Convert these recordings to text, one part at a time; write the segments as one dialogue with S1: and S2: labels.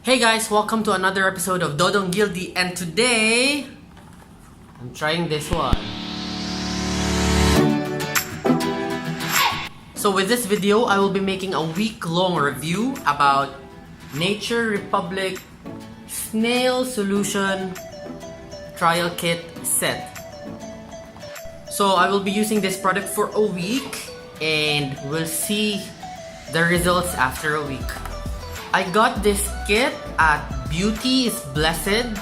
S1: Hey guys, welcome to another episode of Dodong Gildie, and today I'm trying this one. So with this video, I will be making a week-long review about Nature Republic Snail Solution Trial Kit Set. So I will be using this product for a week and we'll see the results after a week. I got this kit at Beauty is Blessed.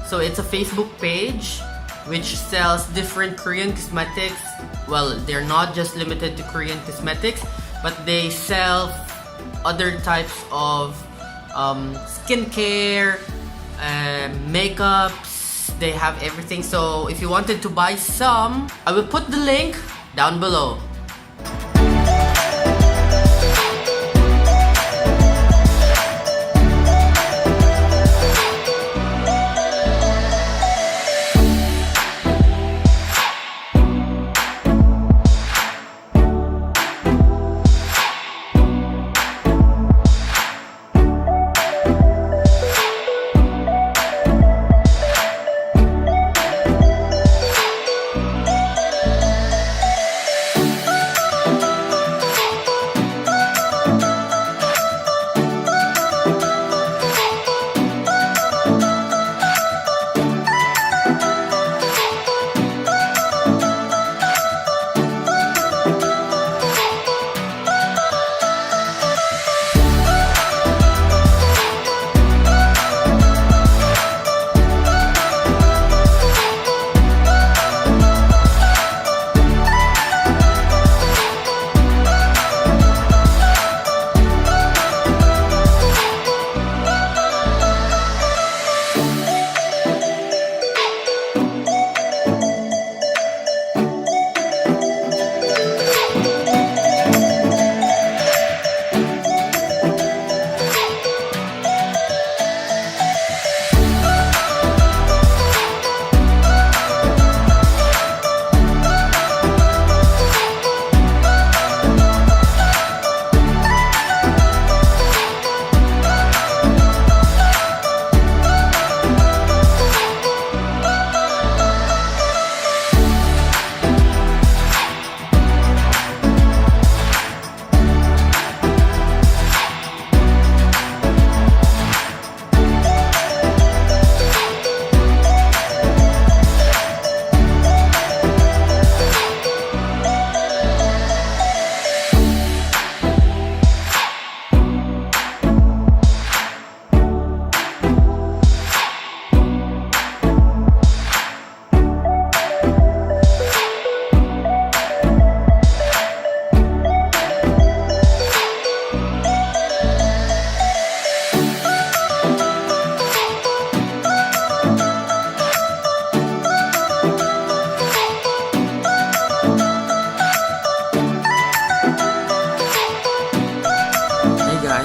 S1: So it's a Facebook page which sells different Korean cosmetics. Well, they're not just limited to Korean cosmetics, but they sell other types of skincare, makeups. They have everything. So if you wanted to buy some, I will put the link down below.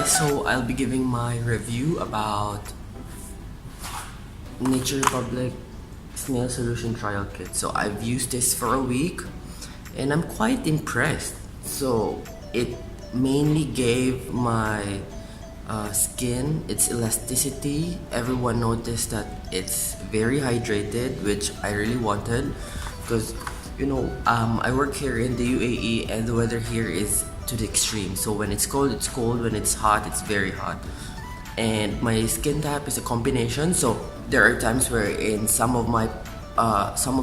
S1: So I'll be giving my review about Nature Republic Snail Solution Trial Kit. So I've used this for a week and I'm quite impressed. So it mainly gave my skin its elasticity. Everyone noticed that it's very hydrated, which I really wanted because I work here in the UAE and the weather here is to the extreme. So when it's cold, it's cold. When it's hot, it's very hot. And my skin type is a combination. So there are times where in some of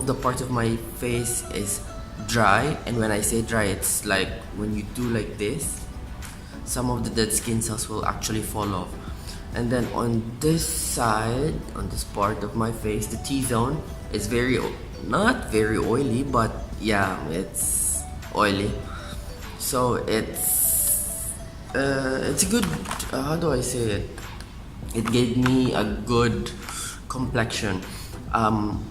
S1: the parts of my face is dry. And when I say dry, it's like when you do like this, some of the dead skin cells will actually fall off. And then on this side, on this part of my face, the T-zone is not very oily, but yeah, it's oily. So it's a good, how do I say it? It gave me a good complexion.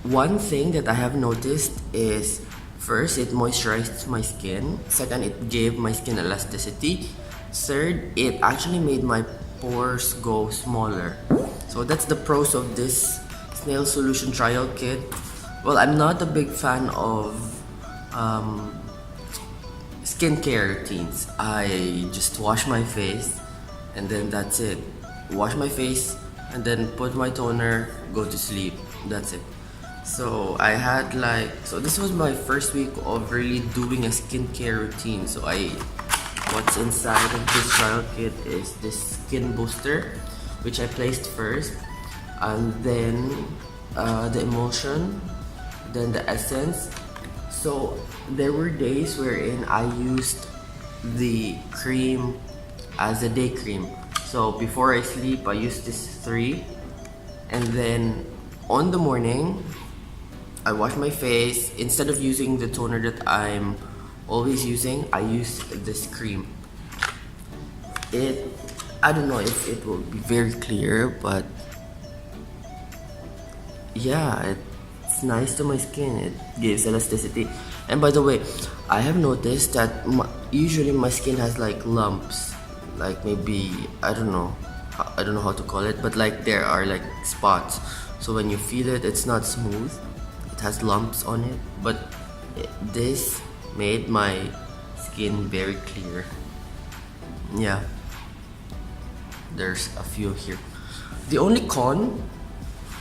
S1: One thing that I have noticed is, first, it moisturized my skin. Second, it gave my skin elasticity. Third, it actually made my pores go smaller. So that's the pros of this Snail Solution Trial Kit. Well, I'm not a big fan of skincare routines. I just wash my face and then that's it. Wash my face, and then put my toner, go to sleep. That's it. So I had so this was my first week of really doing a skincare routine. So what's inside of this trial kit is this skin booster, which I placed first, and then the emulsion, then the essence. So there were days wherein I used the cream as a day cream. So before I sleep, I use this 3, and then on the morning, I wash my face. Instead of using the toner that I'm always using, I use this cream. I don't know if it will be very clear, but yeah, it's nice to my skin. It gives elasticity. And by the way, I have noticed that usually my skin has like lumps, like maybe I don't know how to call it, but like there are like spots. So when you feel it, it's not smooth. It has lumps on it, but this made my skin very clear. Yeah, there's a few here. The only con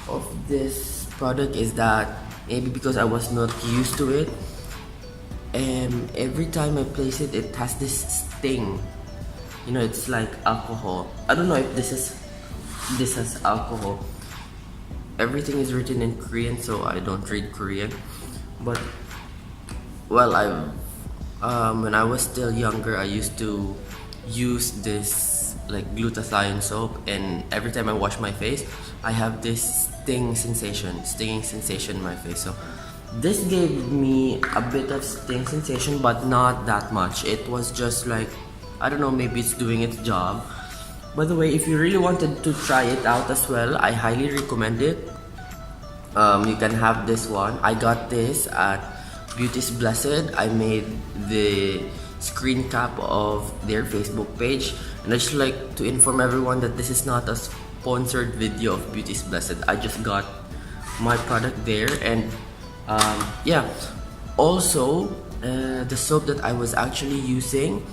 S1: of this product is that maybe because I was not used to it, and every time I place it, it has this sting. You know, it's like alcohol. I don't know if this has alcohol. Everything is written in Korean, so I don't read Korean. But well, when I was still younger, I used to use this like glutathione soap, and every time I wash my face, I have this stinging sensation in my face. So this gave me a bit of sting sensation, but not that much. It was just like, I don't know, maybe it's doing its job. By the way, if you really wanted to try it out as well, I highly recommend it. You can have this one. I got this at Beauty's Blessed. I made the screen cap of their Facebook page, and I just like to inform everyone that this is not a sponsored video of Beauty's Blessed. I just got my product there, and yeah. Also, the soap that I was actually using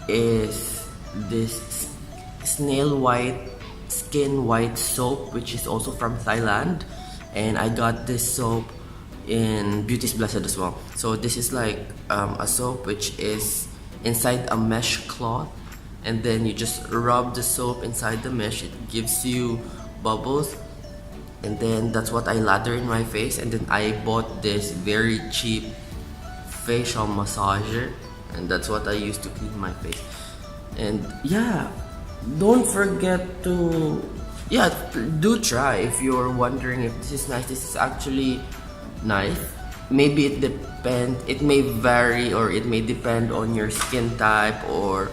S1: is this Snail white skin white soap, which is also from Thailand, and I got this soap in Beauty's Blessed as well. So this is like a soap which is inside a mesh cloth, and then you just rub the soap inside the mesh. It gives you bubbles, and then that's what I lather in my face. And then I bought this very cheap facial massager, and that's what I use to clean my face. And yeah, don't forget to do try. If you're wondering if this is nice, this is actually nice. Maybe it may vary, or it may depend on your skin type or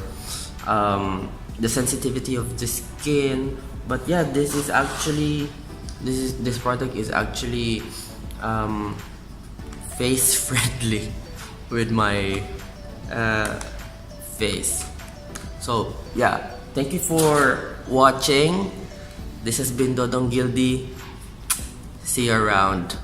S1: the sensitivity of the skin. But yeah, this product is actually face friendly with my face. So yeah, thank you for watching. This has been Dodong Gildie. See you around.